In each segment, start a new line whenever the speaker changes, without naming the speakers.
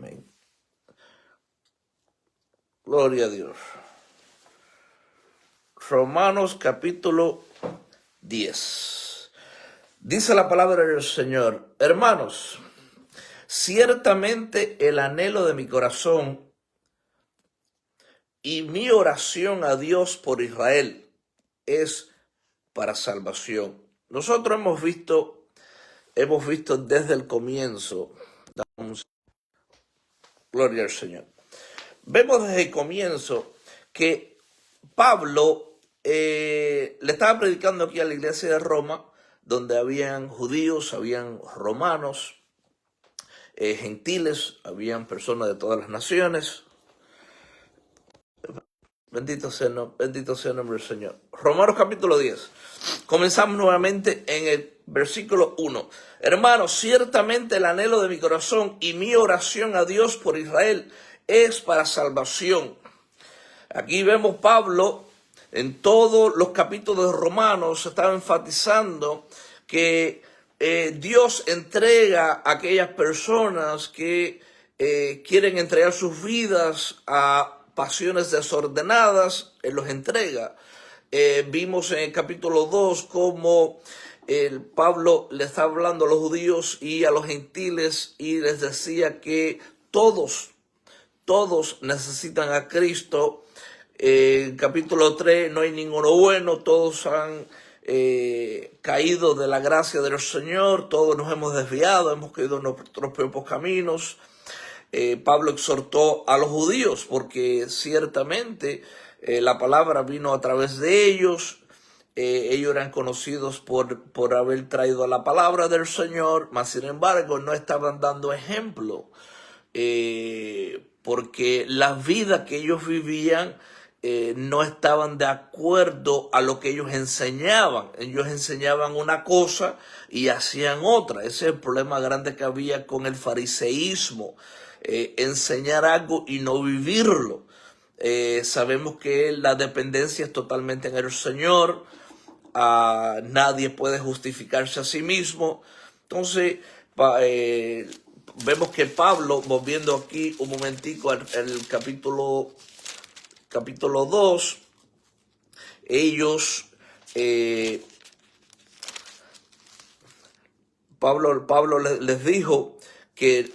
Amén. Gloria a Dios. Romanos capítulo 10. Dice la palabra del Señor: hermanos, ciertamente el anhelo de mi corazón y mi oración a Dios por Israel es para salvación. Nosotros hemos visto desde el comienzo, gloria al Señor, vemos desde el comienzo que Pablo le estaba predicando aquí a la iglesia de Roma, donde habían judíos, habían romanos, gentiles, habían personas de todas las naciones. Bendito sea el nombre del Señor. Romanos capítulo 10. Comenzamos nuevamente en el versículo 1. Hermanos, ciertamente el anhelo de mi corazón y mi oración a Dios por Israel es para salvación. Aquí vemos Pablo en todos los capítulos de Romanos estaba enfatizando que Dios entrega a aquellas personas que quieren entregar sus vidas a pasiones desordenadas, Él los entrega. Vimos en el capítulo 2 cómo Pablo le está hablando a los judíos y a los gentiles y les decía que todos necesitan a Cristo. En capítulo 3, no hay ninguno bueno, todos han caído de la gracia del Señor, todos nos hemos desviado, hemos caído en nuestros propios caminos. Pablo exhortó a los judíos porque ciertamente la palabra vino a través de ellos. Ellos eran conocidos por haber traído la palabra del Señor, mas sin embargo no estaban dando ejemplo, porque la vida que ellos vivían no estaban de acuerdo a lo que ellos enseñaban. Ellos enseñaban una cosa y hacían otra. Ese es el problema grande que había con el fariseísmo. Enseñar algo y no vivirlo. Sabemos que la dependencia es totalmente en el Señor. Nadie puede justificarse a sí mismo. Entonces, vemos que Pablo, volviendo aquí un momentico al capítulo 2, ellos, Pablo les dijo que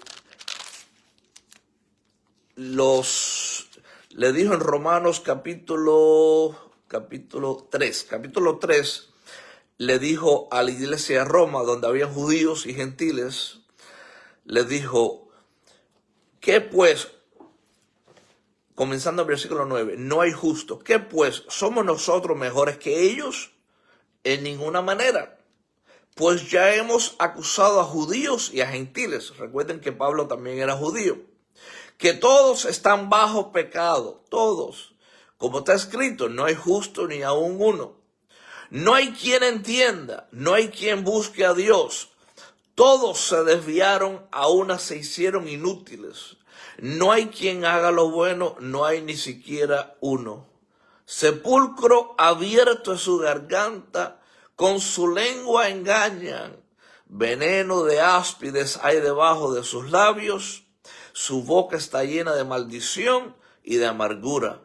le dijo en Romanos capítulo 3, le dijo a la iglesia de Roma, donde había judíos y gentiles, le dijo, ¿qué pues? Comenzando el versículo 9, no hay justo. ¿Qué pues? ¿Somos nosotros mejores que ellos? En ninguna manera. Pues ya hemos acusado a judíos y a gentiles. Recuerden que Pablo también era judío. Que todos están bajo pecado. Todos. Como está escrito, no hay justo ni aun uno. No hay quien entienda. No hay quien busque a Dios. Todos se desviaron, a una se hicieron inútiles. No hay quien haga lo bueno, no hay ni siquiera uno. Sepulcro abierto es su garganta, con su lengua engañan. Veneno de áspides hay debajo de sus labios. Su boca está llena de maldición y de amargura.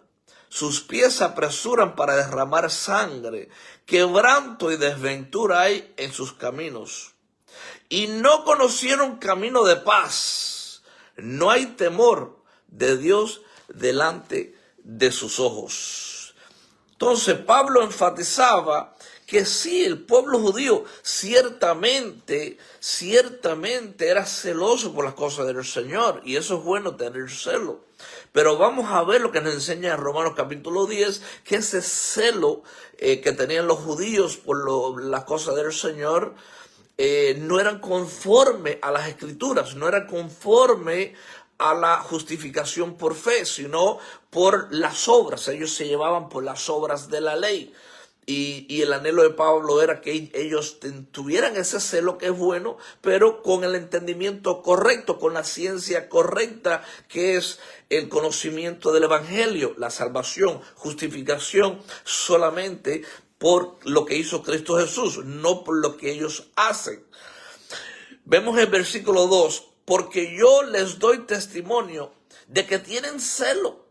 Sus pies se apresuran para derramar sangre. Quebranto y desventura hay en sus caminos. Y no conocieron camino de paz. No hay temor de Dios delante de sus ojos. Entonces Pablo enfatizaba que sí, el pueblo judío ciertamente era celoso por las cosas del Señor. Y eso es bueno, tener celo. Pero vamos a ver lo que nos enseña en Romanos capítulo 10, que ese celo que tenían los judíos por las cosas del Señor, no eran conforme a las escrituras, no eran conforme a la justificación por fe, sino por las obras. Ellos se llevaban por las obras de la ley. Y el anhelo de Pablo era que ellos tuvieran ese celo que es bueno, pero con el entendimiento correcto, con la ciencia correcta, que es el conocimiento del Evangelio, la salvación, justificación solamente por lo que hizo Cristo Jesús, no por lo que ellos hacen. Vemos el versículo 2, porque yo les doy testimonio de que tienen celo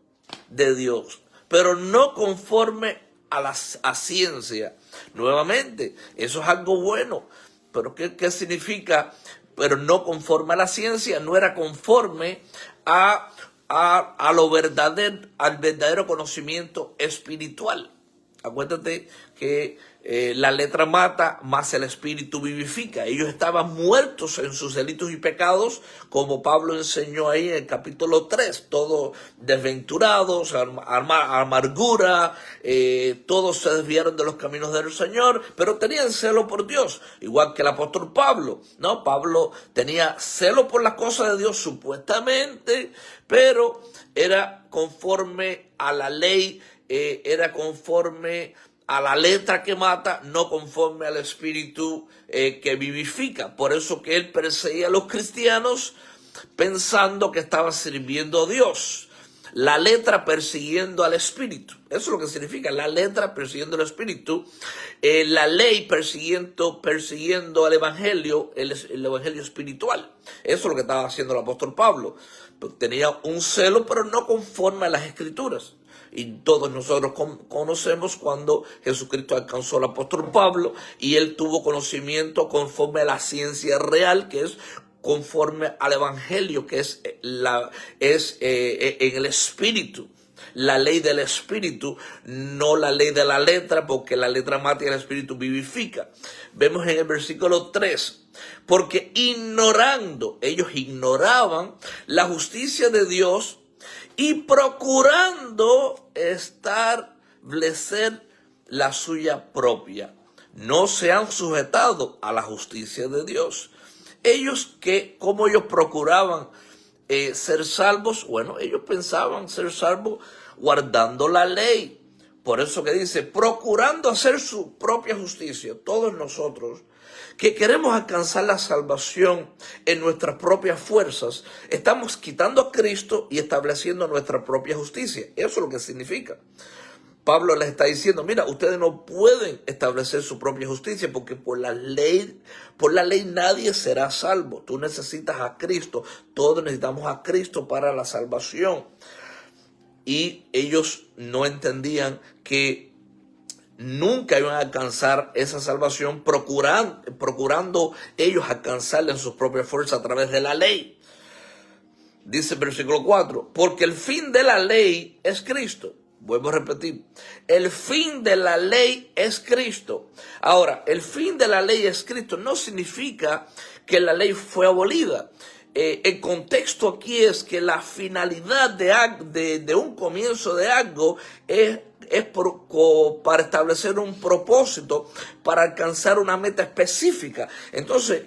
de Dios, pero no conforme a ciencia. Nuevamente, eso es algo bueno, pero ¿qué significa? Pero no conforme a la ciencia, no era conforme al verdadero conocimiento espiritual. Acuérdate que la letra mata, más el espíritu vivifica. Ellos estaban muertos en sus delitos y pecados, como Pablo enseñó ahí en el capítulo 3, todos desventurados, amargura, todos se desviaron de los caminos del Señor, pero tenían celo por Dios, igual que el apóstol Pablo, ¿no? Pablo tenía celo por las cosas de Dios supuestamente, pero era conforme a la ley, era conforme a la letra que mata, no conforme al espíritu que vivifica. Por eso que él perseguía a los cristianos pensando que estaba sirviendo a Dios. La letra persiguiendo al espíritu. Eso es lo que significa, la letra persiguiendo al espíritu. La ley persiguiendo al evangelio, el evangelio espiritual. Eso es lo que estaba haciendo el apóstol Pablo. Tenía un celo, pero no conforme a las escrituras. Y todos nosotros conocemos cuando Jesucristo alcanzó al apóstol Pablo y él tuvo conocimiento conforme a la ciencia real, que es conforme al evangelio, que es en el espíritu. La ley del espíritu, no la ley de la letra, porque la letra mata y el espíritu vivifica. Vemos en el versículo 3, porque ellos ignoraban la justicia de Dios y procurando establecer la suya propia, no se han sujetado a la justicia de Dios. Como ellos procuraban ser salvos, bueno, ellos pensaban ser salvos guardando la ley. Por eso que dice, procurando hacer su propia justicia. Todos nosotros que queremos alcanzar la salvación en nuestras propias fuerzas, estamos quitando a Cristo y estableciendo nuestra propia justicia. Eso es lo que significa. Pablo les está diciendo, mira, ustedes no pueden establecer su propia justicia porque por la ley nadie será salvo. Tú necesitas a Cristo, todos necesitamos a Cristo para la salvación. Y ellos no entendían que nunca iban a alcanzar esa salvación procurando ellos alcanzarla en sus propias fuerzas a través de la ley. Dice el versículo 4, porque el fin de la ley es Cristo. Vuelvo a repetir, el fin de la ley es Cristo. Ahora, el fin de la ley es Cristo no significa que la ley fue abolida. El contexto aquí es que la finalidad de un comienzo de algo es para establecer un propósito, para alcanzar una meta específica. Entonces,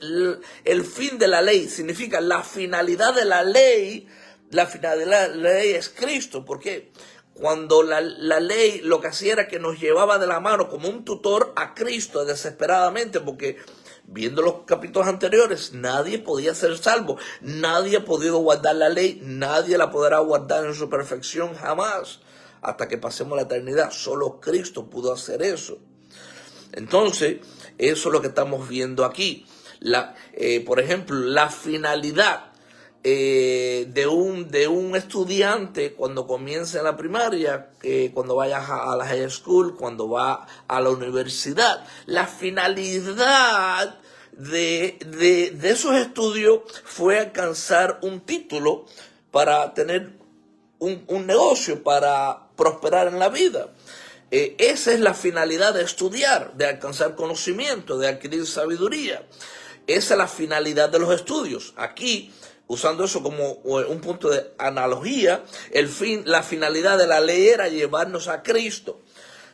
el fin de la ley significa la finalidad de la ley. La finalidad de la ley es Cristo. ¿Por qué? Cuando la ley lo que hacía era que nos llevaba de la mano como un tutor a Cristo desesperadamente, porque viendo los capítulos anteriores, nadie podía ser salvo, nadie ha podido guardar la ley, nadie la podrá guardar en su perfección jamás, hasta que pasemos la eternidad. Solo Cristo pudo hacer eso. Entonces, eso es lo que estamos viendo aquí. Por ejemplo, la finalidad de un estudiante cuando comienza en la primaria, cuando vaya a la high school, cuando va a la universidad. La finalidad de esos estudios fue alcanzar un título para tener un negocio, para prosperar en la vida. Esa es la finalidad de estudiar, de alcanzar conocimiento, de adquirir sabiduría. Esa es la finalidad de los estudios. Aquí, usando eso como un punto de analogía, la finalidad de la ley era llevarnos a Cristo.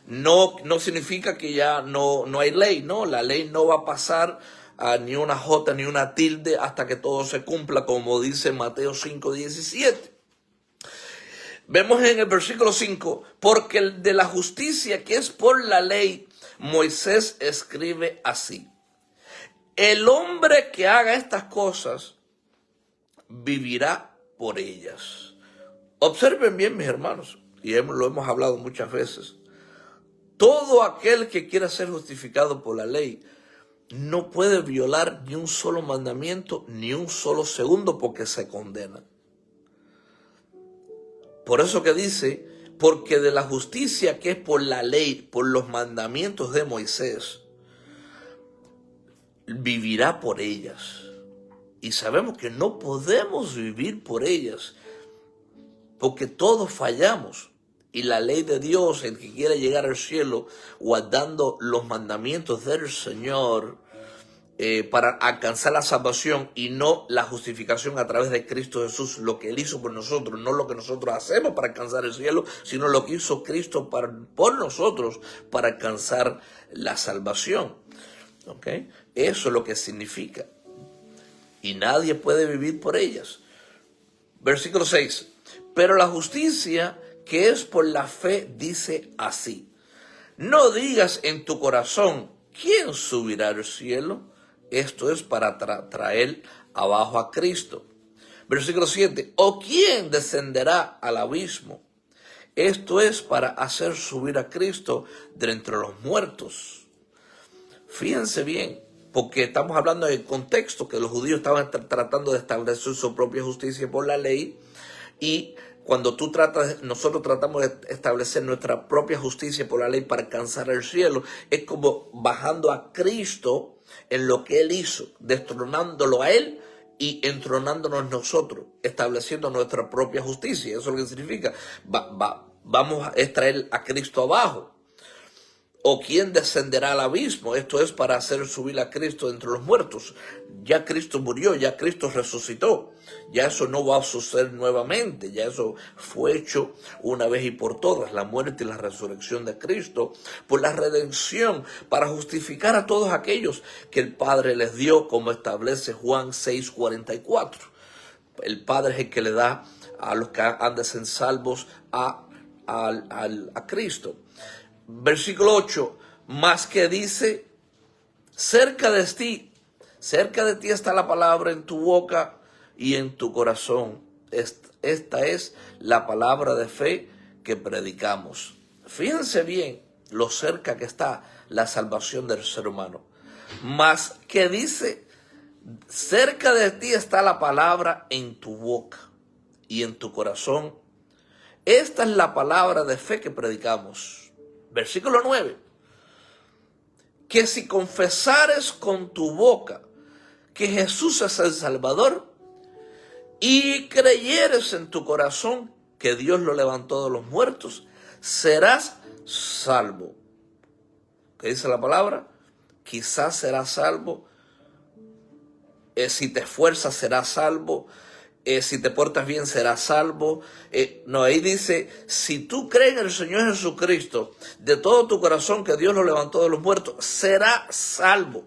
No significa que ya no hay ley, no, la ley no va a pasar a ni una jota ni una tilde hasta que todo se cumpla, como dice Mateo 5:17. Vemos en el versículo 5, porque el de la justicia que es por la ley, Moisés escribe así: el hombre que haga estas cosas vivirá por ellas. Observen bien, mis hermanos, y lo hemos hablado muchas veces. Todo aquel que quiera ser justificado por la ley no puede violar ni un solo mandamiento, ni un solo segundo, porque se condena. Por eso que dice, porque de la justicia que es por la ley, por los mandamientos de Moisés, vivirá por ellas. Y sabemos que no podemos vivir por ellas, porque todos fallamos. Y la ley de Dios, el que quiere llegar al cielo guardando los mandamientos del Señor para alcanzar la salvación y no la justificación a través de Cristo Jesús, lo que Él hizo por nosotros, no lo que nosotros hacemos para alcanzar el cielo, sino lo que hizo Cristo por nosotros para alcanzar la salvación. ¿Okay? Eso es lo que significa. Y nadie puede vivir por ellas. Versículo 6. Pero la justicia que es por la fe dice así: no digas en tu corazón, ¿quién subirá al cielo? Esto es para traer abajo a Cristo. Versículo 7. ¿O quién descenderá al abismo? Esto es para hacer subir a Cristo de entre los muertos. Fíjense bien, porque estamos hablando del contexto que los judíos estaban tratando de establecer su propia justicia por la ley, y cuando nosotros tratamos de establecer nuestra propia justicia por la ley para alcanzar el cielo, es como bajando a Cristo en lo que Él hizo, destronándolo a Él y entronándonos nosotros, estableciendo nuestra propia justicia. Eso es lo que significa. Vamos a extraer a Cristo abajo. ¿O quién descenderá al abismo? Esto es para hacer subir a Cristo entre los muertos. Ya Cristo murió, ya Cristo resucitó. Ya eso no va a suceder nuevamente. Ya eso fue hecho una vez y por todas. La muerte y la resurrección de Cristo por la redención, para justificar a todos aquellos que el Padre les dio, como establece Juan 6:44. El Padre es el que le da a los que han de ser salvos a Cristo. Versículo 8, más que dice, cerca de ti está la palabra en tu boca y en tu corazón. Esta es la palabra de fe que predicamos. Fíjense bien lo cerca que está la salvación del ser humano. Más que dice, cerca de ti está la palabra en tu boca y en tu corazón. Esta es la palabra de fe que predicamos. Versículo 9. Que si confesares con tu boca que Jesús es el Salvador y creyeres en tu corazón que Dios lo levantó de los muertos, serás salvo. ¿Qué dice la palabra? Quizás serás salvo. Si te esfuerzas serás salvo. Si te portas bien serás salvo. No, ahí dice, si tú crees en el Señor Jesucristo de todo tu corazón que Dios lo levantó de los muertos, serás salvo.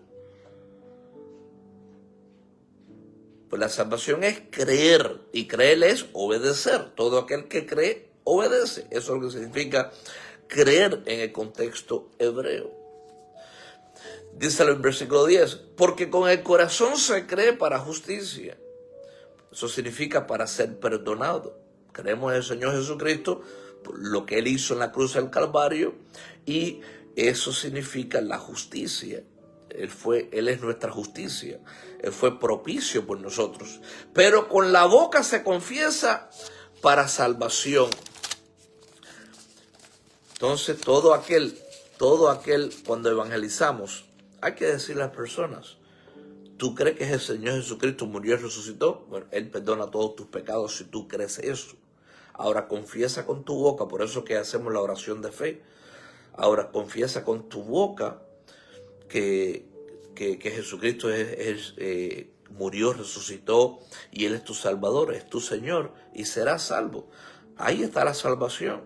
Pues la salvación es creer, y creer es obedecer. Todo aquel que cree, obedece. Eso es lo que significa creer en el contexto hebreo. Dice el versículo 10, porque con el corazón se cree para justicia. Eso significa para ser perdonado. Creemos en el Señor Jesucristo, por lo que Él hizo en la cruz del Calvario, y eso significa la justicia. Él es nuestra justicia. Él fue propicio por nosotros. Pero con la boca se confiesa para salvación. Entonces, todo aquel, cuando evangelizamos, hay que decirle a las personas, ¿tú crees que el Señor Jesucristo murió y resucitó? Bueno, Él perdona todos tus pecados si tú crees eso. Ahora confiesa con tu boca, por eso que hacemos la oración de fe. Ahora confiesa con tu boca que Jesucristo murió, resucitó y Él es tu Salvador, es tu Señor y serás salvo. Ahí está la salvación.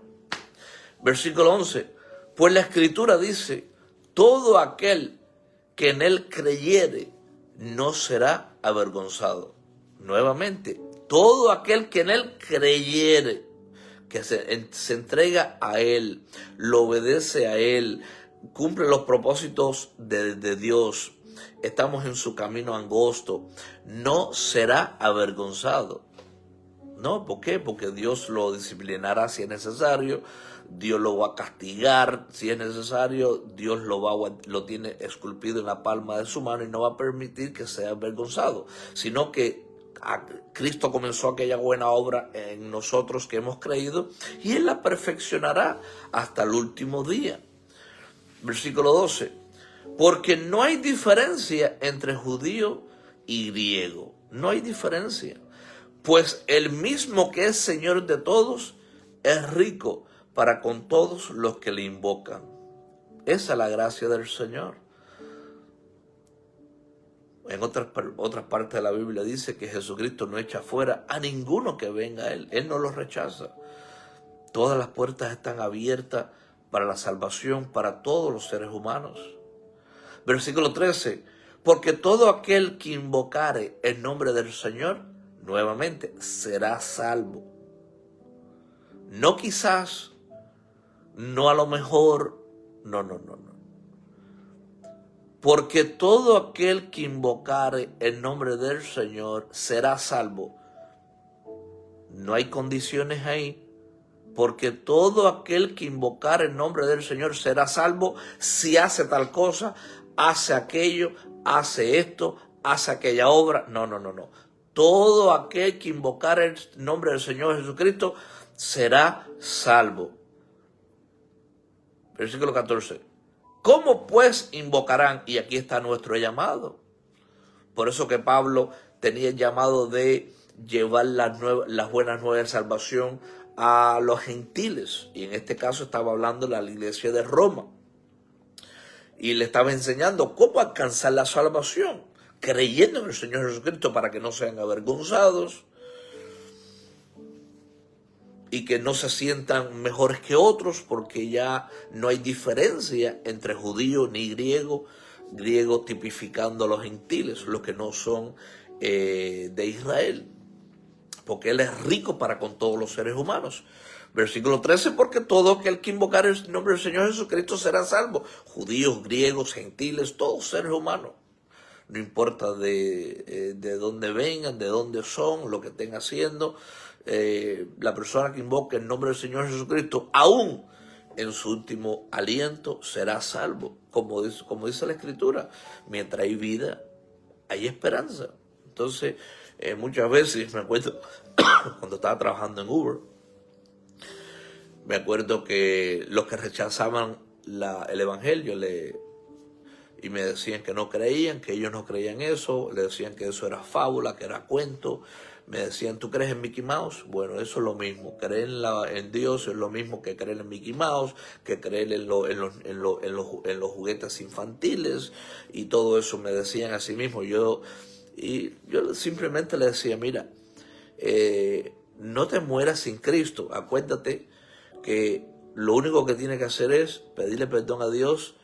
Versículo 11. Pues la Escritura dice, todo aquel que en Él creyere no será avergonzado. Nuevamente, todo aquel que en Él creyere, que se entrega a Él, lo obedece a Él, cumple los propósitos de Dios, estamos en su camino angosto, no será avergonzado. No, ¿por qué? Porque Dios lo disciplinará si es necesario, Dios lo va a castigar si es necesario, Dios lo tiene esculpido en la palma de su mano y no va a permitir que sea avergonzado, sino que Cristo comenzó aquella buena obra en nosotros que hemos creído y Él la perfeccionará hasta el último día. Versículo 12. Porque no hay diferencia entre judío y griego. No hay diferencia. Pues el mismo que es Señor de todos es rico para con todos los que le invocan. Esa es la gracia del Señor. En otras partes de la Biblia dice que Jesucristo no echa fuera a ninguno que venga a Él. Él no los rechaza. Todas las puertas están abiertas para la salvación para todos los seres humanos. Versículo 13. Porque todo aquel que invocare el nombre del Señor, nuevamente, será salvo. No quizás, no a lo mejor, no. Porque todo aquel que invocare el nombre del Señor será salvo. No hay condiciones ahí. Porque todo aquel que invocare el nombre del Señor será salvo si hace tal cosa, hace aquello, hace esto, hace aquella obra. No. Todo aquel que invocare el nombre del Señor Jesucristo será salvo. Versículo 14. ¿Cómo pues invocarán? Y aquí está nuestro llamado. Por eso que Pablo tenía el llamado de llevar las buenas nuevas de salvación a los gentiles. Y en este caso estaba hablando de la iglesia de Roma. Y le estaba enseñando cómo alcanzar la salvación, creyendo en el Señor Jesucristo para que no sean avergonzados y que no se sientan mejores que otros, porque ya no hay diferencia entre judío ni griego, griego tipificando a los gentiles, los que no son de Israel, porque Él es rico para con todos los seres humanos. Versículo 13, porque todo aquel que invocar el nombre del Señor Jesucristo será salvo. Judíos, griegos, gentiles, todos seres humanos. No importa de dónde vengan, de dónde son, lo que estén haciendo. La persona que invoque el nombre del Señor Jesucristo, aún en su último aliento, será salvo. Como dice la Escritura, mientras hay vida, hay esperanza. Entonces, muchas veces, me acuerdo, cuando estaba trabajando en Uber, me acuerdo que los que rechazaban el Evangelio y me decían que no creían, que ellos no creían eso, le decían que eso era fábula, que era cuento. Me decían, ¿tú crees en Mickey Mouse? Bueno, eso es lo mismo. Creer en Dios es lo mismo que creer en Mickey Mouse, que creer en los juguetes infantiles y todo eso. Me decían a sí mismo. Yo simplemente le decía, mira, no te mueras sin Cristo. Acuérdate que lo único que tienes que hacer es pedirle perdón a Dios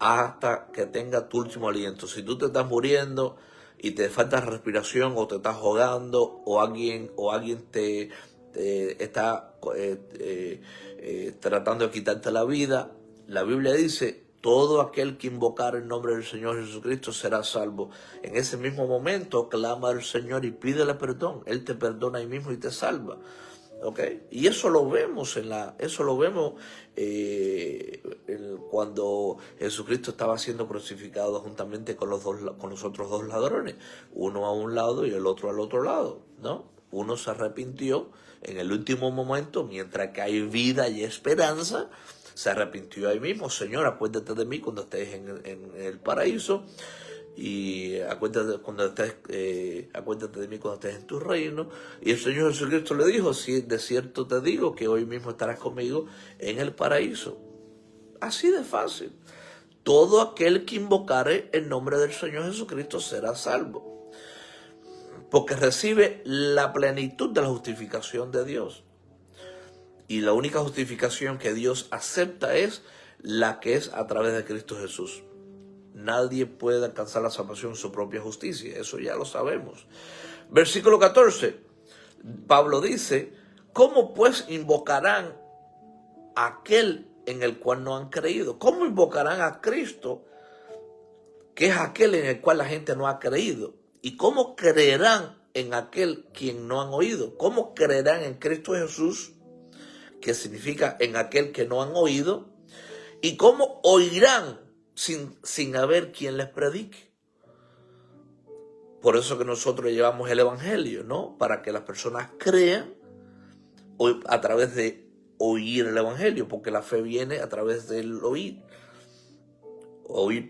hasta que tenga tu último aliento. Si tú te estás muriendo y te falta respiración o te estás ahogando o alguien te está tratando de quitarte la vida, la Biblia dice, todo aquel que invocar el nombre del Señor Jesucristo será salvo. En ese mismo momento clama al Señor y pídele perdón. Él te perdona ahí mismo y te salva. Okay. Y eso lo vemos cuando Jesucristo estaba siendo crucificado juntamente con los otros dos ladrones, uno a un lado y el otro al otro lado, ¿no? Uno se arrepintió en el último momento, mientras que hay vida y esperanza, se arrepintió ahí mismo. Señor, acuérdate de mí cuando estés en el paraíso. Y acuérdate de mí cuando estés en tu reino. Y el Señor Jesucristo le dijo, sí, de cierto te digo que hoy mismo estarás conmigo en el paraíso. Así de fácil. Todo aquel que invocare el nombre del Señor Jesucristo será salvo, porque recibe la plenitud de la justificación de Dios. Y la única justificación que Dios acepta es la que es a través de Cristo Jesús. Nadie puede alcanzar la salvación en su propia justicia. Eso ya lo sabemos. Versículo 14. Pablo dice, ¿cómo pues invocarán a aquel en el cual no han creído? ¿Cómo invocarán a Cristo, que es aquel en el cual la gente no ha creído? ¿Y cómo creerán en aquel quien no han oído? ¿Cómo creerán en Cristo Jesús, que significa en aquel que no han oído? ¿Y cómo oirán sin haber quien les predique? Por eso que nosotros llevamos el evangelio, ¿no? Para que las personas crean a través de oír el evangelio, porque la fe viene a través del oír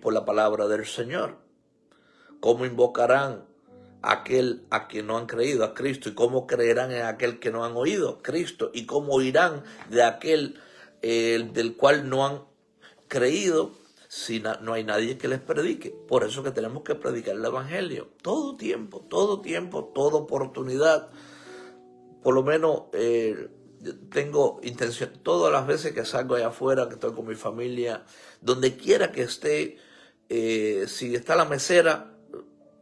por la palabra del Señor. ¿Cómo invocarán a aquel a quien no han creído, a Cristo? ¿Y cómo creerán en aquel que no han oído, Cristo? ¿Y cómo oirán de aquel del cual no han creído si no hay nadie que les predique? Por eso que tenemos que predicar el evangelio todo tiempo, toda oportunidad. Por lo menos tengo intención, todas las veces que salgo allá afuera, que estoy con mi familia, donde quiera que esté, si está la mesera,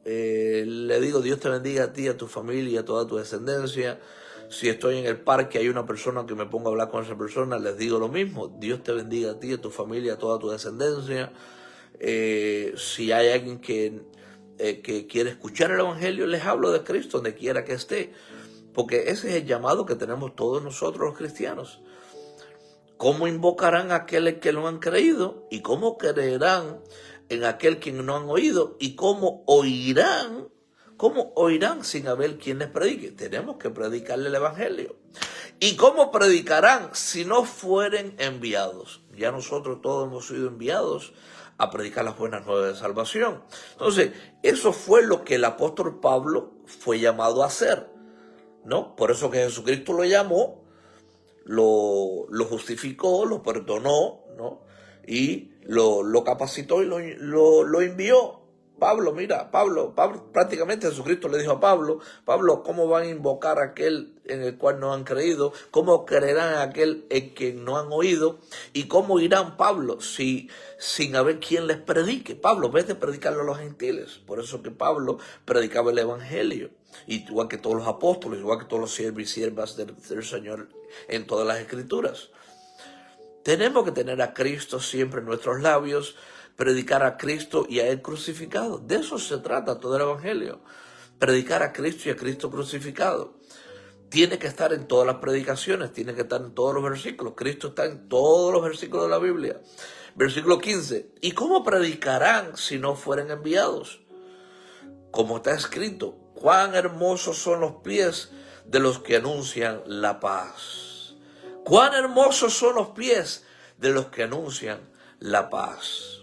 le digo: Dios te bendiga a ti, a tu familia, a toda tu descendencia. Si estoy en el parque, hay una persona que me pongo a hablar con esa persona, les digo lo mismo: Dios te bendiga a ti, a tu familia, a toda tu descendencia. Si hay alguien que quiere escuchar el evangelio, les hablo de Cristo donde quiera que esté, porque ese es el llamado que tenemos todos nosotros los cristianos. ¿Cómo invocarán a aquel que no han creído? ¿Y cómo creerán en aquel que no han oído? ¿Y cómo oirán? ¿Cómo oirán sin haber quien les predique? Tenemos que predicarle el evangelio. ¿Y cómo predicarán si no fueren enviados? Ya nosotros todos hemos sido enviados a predicar las buenas nuevas de salvación. Entonces, eso fue lo que el apóstol Pablo fue llamado a hacer, ¿no? Por eso que Jesucristo lo llamó, lo justificó, lo perdonó, ¿no? Y lo capacitó y lo envió. Pablo prácticamente Jesucristo le dijo a Pablo: ¿cómo van a invocar a aquel en el cual no han creído? ¿Cómo creerán en aquel en que no han oído? ¿Y cómo irán, Pablo, sin haber quien les predique? Pablo, vete a predicarlo a los gentiles. Por eso que Pablo predicaba el evangelio, igual que todos los apóstoles, igual que todos los siervos y siervas del Señor en todas las escrituras. Tenemos que tener a Cristo siempre en nuestros labios, predicar a Cristo y a Él crucificado. De eso se trata todo el evangelio. Predicar a Cristo y a Cristo crucificado. Tiene que estar en todas las predicaciones, tiene que estar en todos los versículos. Cristo está en todos los versículos de la Biblia. Versículo 15. ¿Y cómo predicarán si no fueren enviados? Como está escrito: cuán hermosos son los pies de los que anuncian la paz. Cuán hermosos son los pies de los que anuncian la paz.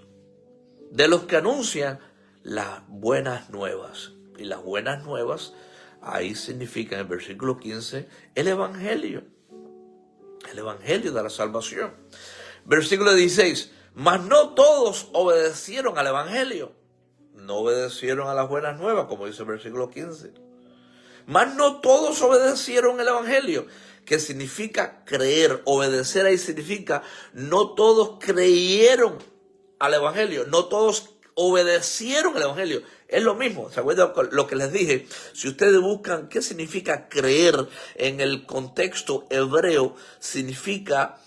De los que anuncian las buenas nuevas. Y las buenas nuevas, ahí significa en el versículo 15, el evangelio. El evangelio de la salvación. Versículo 16. Mas no todos obedecieron al evangelio. No obedecieron a las buenas nuevas, como dice el versículo 15. Mas no todos obedecieron el evangelio, que significa creer. Obedecer ahí significa no todos creyeron al evangelio, no todos obedecieron el evangelio. Es lo mismo. ¿Se acuerdan lo que les dije? Si ustedes buscan qué significa creer en el contexto hebreo, significa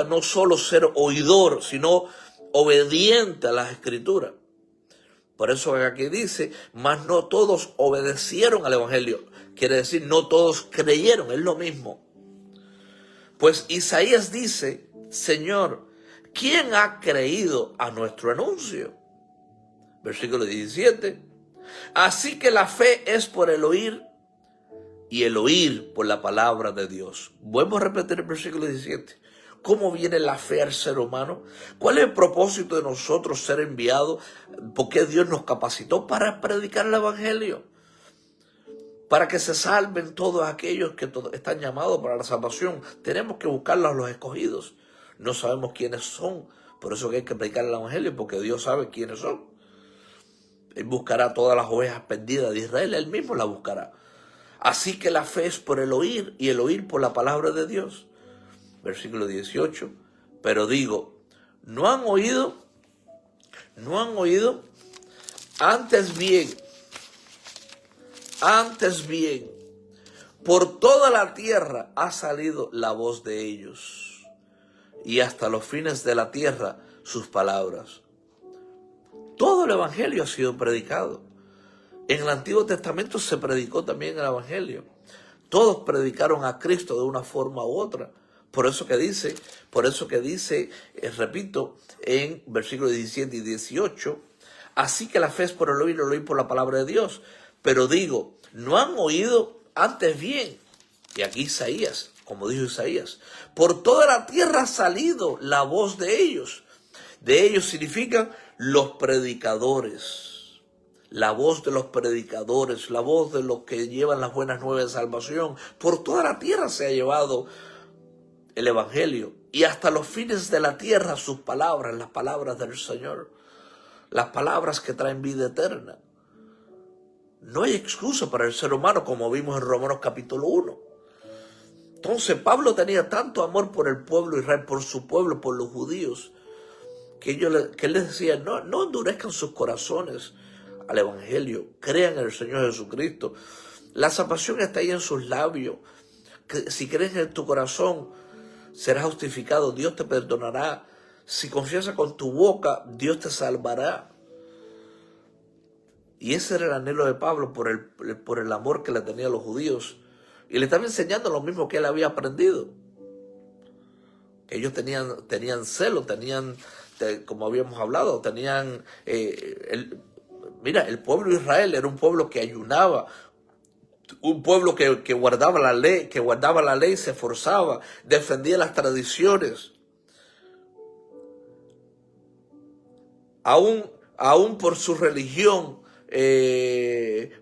no solo ser oidor, sino obediente a las escrituras. Por eso aquí dice: mas no todos obedecieron al evangelio. Quiere decir, no todos creyeron, es lo mismo. Pues Isaías dice: Señor, ¿quién ha creído a nuestro anuncio? Versículo 17. Así que la fe es por el oír, y el oír por la palabra de Dios. Vuelvo a repetir el versículo 17. ¿Cómo viene la fe al ser humano? ¿Cuál es el propósito de nosotros ser enviados? ¿Por qué Dios nos capacitó para predicar el evangelio? Para que se salven todos aquellos que están llamados para la salvación. Tenemos que buscarlos a los escogidos. No sabemos quiénes son. Por eso que hay que predicar el evangelio, porque Dios sabe quiénes son. Él buscará todas las ovejas perdidas de Israel. Él mismo las buscará. Así que la fe es por el oír, y el oír por la palabra de Dios. Versículo 18. Pero digo, ¿no han oído? Antes bien, por toda la tierra ha salido la voz de ellos, y hasta los fines de la tierra sus palabras. Todo el evangelio ha sido predicado. En el Antiguo Testamento se predicó también el Evangelio. Todos predicaron a Cristo de una forma u otra. Por eso que dice, repito, en versículos 17 y 18, así que la fe es por el oír por la palabra de Dios. Pero digo, no han oído antes bien. Y aquí Isaías, como dijo Isaías, por toda la tierra ha salido la voz de ellos. De ellos significan los predicadores. La voz de los predicadores, la voz de los que llevan las buenas nuevas de salvación. Por toda la tierra se ha llevado el Evangelio. Y hasta los fines de la tierra sus palabras, las palabras del Señor. Las palabras que traen vida eterna. No hay excusa para el ser humano, como vimos en Romanos capítulo 1. Entonces Pablo tenía tanto amor por el pueblo de Israel, por su pueblo, por los judíos, que él les decía, no endurezcan sus corazones al Evangelio, crean en el Señor Jesucristo. La salvación está ahí en sus labios. Si crees en tu corazón, serás justificado, Dios te perdonará. Si confiesas con tu boca, Dios te salvará. Y ese era el anhelo de Pablo por el amor que le tenía a los judíos. Y le estaba enseñando lo mismo que él había aprendido. Ellos tenían celo, como habíamos hablado, mira, el pueblo de Israel era un pueblo que ayunaba, un pueblo que guardaba la ley, se esforzaba, defendía las tradiciones. Aún por su religión,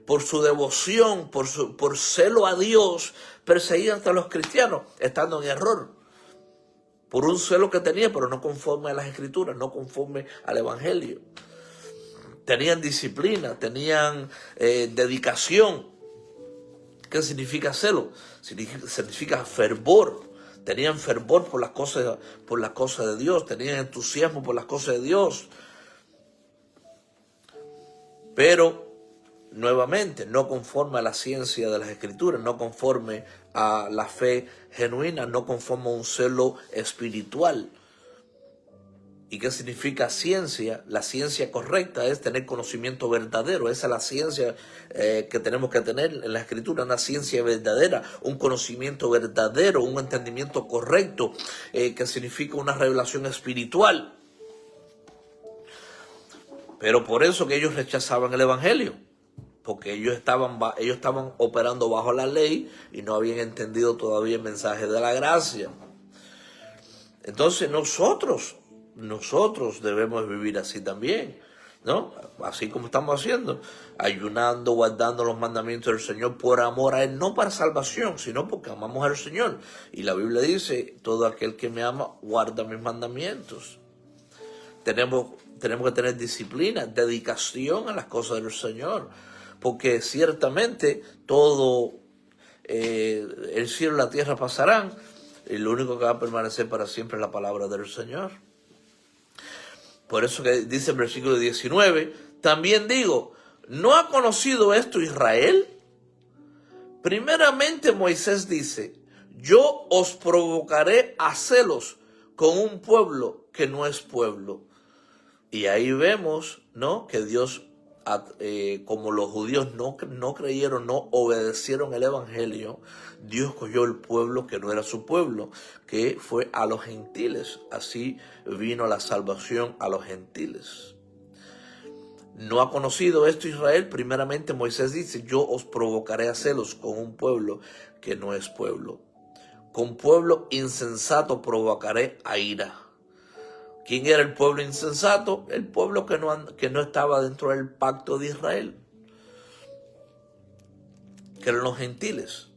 por su devoción, por celo a Dios, perseguían a los cristianos, estando en error. Por un celo que tenía, pero no conforme a las Escrituras, no conforme al Evangelio. Tenían disciplina, tenían dedicación. ¿Qué significa celo? Significa fervor. Tenían fervor por las cosas de Dios, tenían entusiasmo por las cosas de Dios. Pero, nuevamente, no conforme a la ciencia de las Escrituras, no conforme a la fe genuina, no conforme a un celo espiritual. ¿Y qué significa ciencia? La ciencia correcta es tener conocimiento verdadero. Esa es la ciencia que tenemos que tener en la Escritura, una ciencia verdadera, un conocimiento verdadero, un entendimiento correcto, que significa una revelación espiritual. Pero por eso que ellos rechazaban el Evangelio, porque ellos estaban operando bajo la ley y no habían entendido todavía el mensaje de la gracia. Entonces nosotros debemos vivir así también, ¿no? Así como estamos haciendo, ayunando, guardando los mandamientos del Señor por amor a Él, no para salvación, sino porque amamos al Señor. Y la Biblia dice, todo aquel que me ama, guarda mis mandamientos. Tenemos que tener disciplina, dedicación a las cosas del Señor, porque ciertamente todo, el cielo y la tierra pasarán, y lo único que va a permanecer para siempre es la palabra del Señor. Por eso que dice el versículo 19, también digo, ¿no ha conocido esto Israel? Primeramente Moisés dice, yo os provocaré a celos con un pueblo que no es pueblo. Y ahí vemos, ¿no?, que Dios, como los judíos no creyeron, no obedecieron el Evangelio, Dios cogió el pueblo que no era su pueblo, que fue a los gentiles. Así vino la salvación a los gentiles. ¿No ha conocido esto Israel? Primeramente Moisés dice, yo os provocaré a celos con un pueblo que no es pueblo. Con pueblo insensato provocaré a ira. ¿Quién era el pueblo insensato? El pueblo que no estaba dentro del pacto de Israel, que eran los gentiles.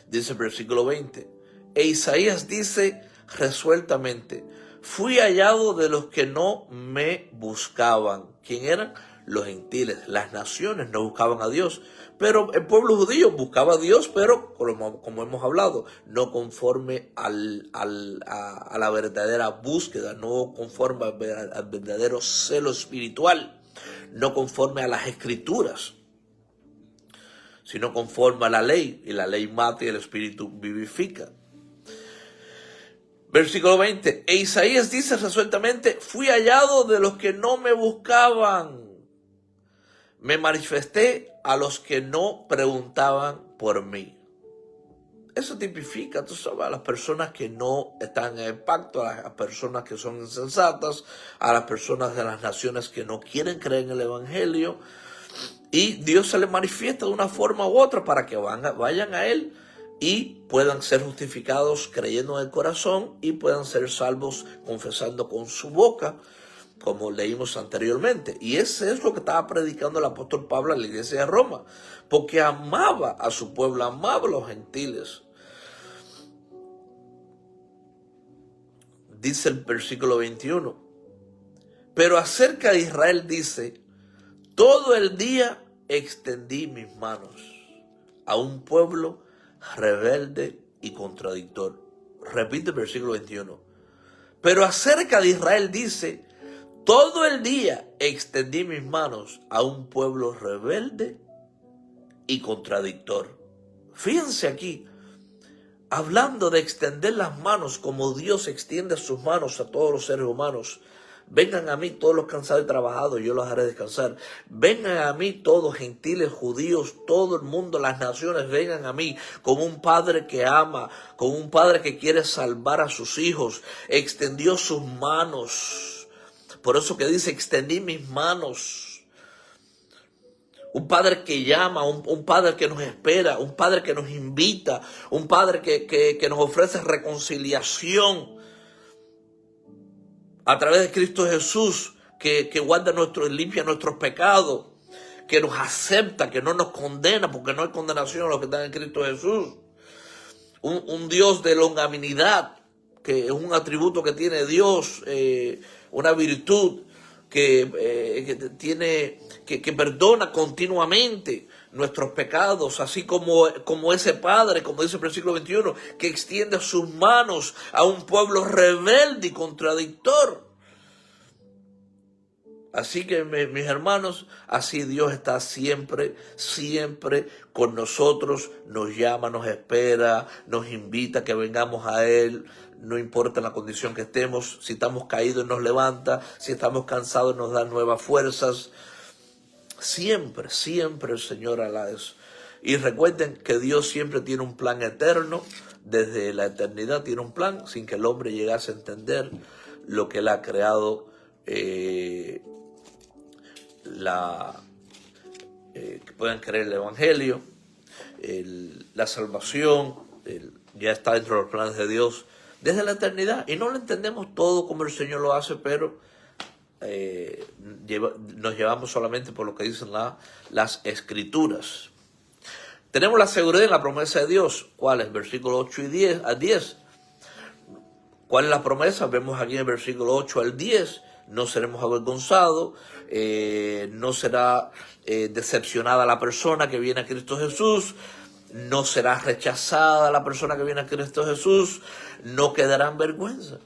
Dice el versículo 20. E Isaías dice resueltamente, fui hallado de los que no me buscaban. ¿Quién eran? Los gentiles. Las naciones no buscaban a Dios. Pero el pueblo judío buscaba a Dios, pero como hemos hablado, no conforme a la verdadera búsqueda, no conforme al verdadero celo espiritual, no conforme a las Escrituras, sino conforme a la ley. Y la ley mata y el Espíritu vivifica. Versículo 20. E Isaías dice resueltamente, fui hallado de los que no me buscaban. me manifesté a los que no preguntaban por mí. Eso tipifica, tú sabes, a las personas que no están en el pacto, a las personas que son insensatas, a las personas de las naciones que no quieren creer en el evangelio. Y Dios se les manifiesta de una forma u otra para que vayan a Él y puedan ser justificados creyendo en el corazón y puedan ser salvos confesando con su boca, como leímos anteriormente. Y ese es lo que estaba predicando el apóstol Pablo a la iglesia de Roma, porque amaba a su pueblo, amaba a los gentiles. Dice el versículo 21, pero acerca de Israel dice, todo el día extendí mis manos a un pueblo rebelde y contradictor. Repite el versículo 21. Pero acerca de Israel dice, todo el día extendí mis manos a un pueblo rebelde y contradictor. Fíjense aquí, hablando de extender las manos como Dios extiende sus manos a todos los seres humanos. Vengan a mí todos los cansados y trabajados, yo los haré descansar. Vengan a mí todos, gentiles, judíos, todo el mundo, las naciones, vengan a mí como un padre que ama, como un padre que quiere salvar a sus hijos. Extendió sus manos. Por eso que dice, extendí mis manos. Un padre que llama, un padre que nos espera, un padre que nos invita, un padre que nos ofrece reconciliación a través de Cristo Jesús, que guarda limpia nuestros pecados, que nos acepta, que no nos condena, porque no hay condenación a los que están en Cristo Jesús. Un Dios de longanimidad, que es un atributo que tiene Dios, una virtud que perdona continuamente nuestros pecados, así como ese Padre, como dice el versículo 21, que extiende sus manos a un pueblo rebelde y contradictor. Así que mis hermanos, así Dios está siempre, siempre con nosotros, nos llama, nos espera, nos invita a que vengamos a Él, no importa la condición que estemos, si estamos caídos nos levanta, si estamos cansados nos da nuevas fuerzas. Siempre, siempre el Señor hará eso. Y recuerden que Dios siempre tiene un plan eterno, desde la eternidad tiene un plan, sin que el hombre llegase a entender lo que Él ha creado, que puedan creer el Evangelio, la salvación, ya está dentro de los planes de Dios desde la eternidad. Y no lo entendemos todo como el Señor lo hace, pero nos llevamos solamente por lo que dicen las Escrituras. Tenemos la seguridad en la promesa de Dios. ¿Cuál es? Versículo 8 al 10. ¿Cuál es la promesa? Vemos aquí en el versículo 8 al 10. No seremos avergonzados, no será decepcionada la persona que viene a Cristo Jesús, no será rechazada la persona que viene a Cristo Jesús, no quedará en vergüenza.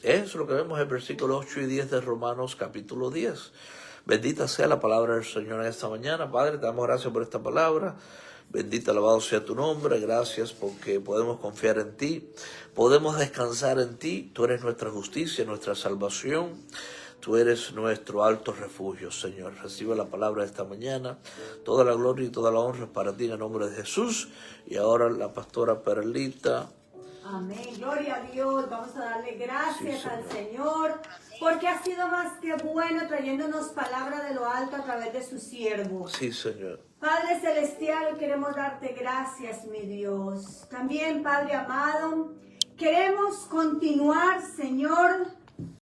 Eso es lo que vemos en el versículo 8 y 10 de Romanos capítulo 10. Bendita sea la palabra del Señor en esta mañana. Padre, te damos gracias por esta palabra. Bendito, alabado sea tu nombre. Gracias porque podemos confiar en ti. Podemos descansar en ti. Tú eres nuestra justicia, nuestra salvación. Tú eres nuestro alto refugio, Señor. Recibe la palabra de esta mañana. Toda la gloria y toda la honra es para ti en el nombre de Jesús. Y ahora la pastora Perlita.
Amén, gloria a Dios, vamos a darle gracias al Señor, porque ha sido más que bueno trayéndonos palabra de lo alto a través de su siervo.
Sí, Señor.
Padre Celestial, queremos darte gracias, mi Dios. También, Padre amado, queremos continuar, Señor,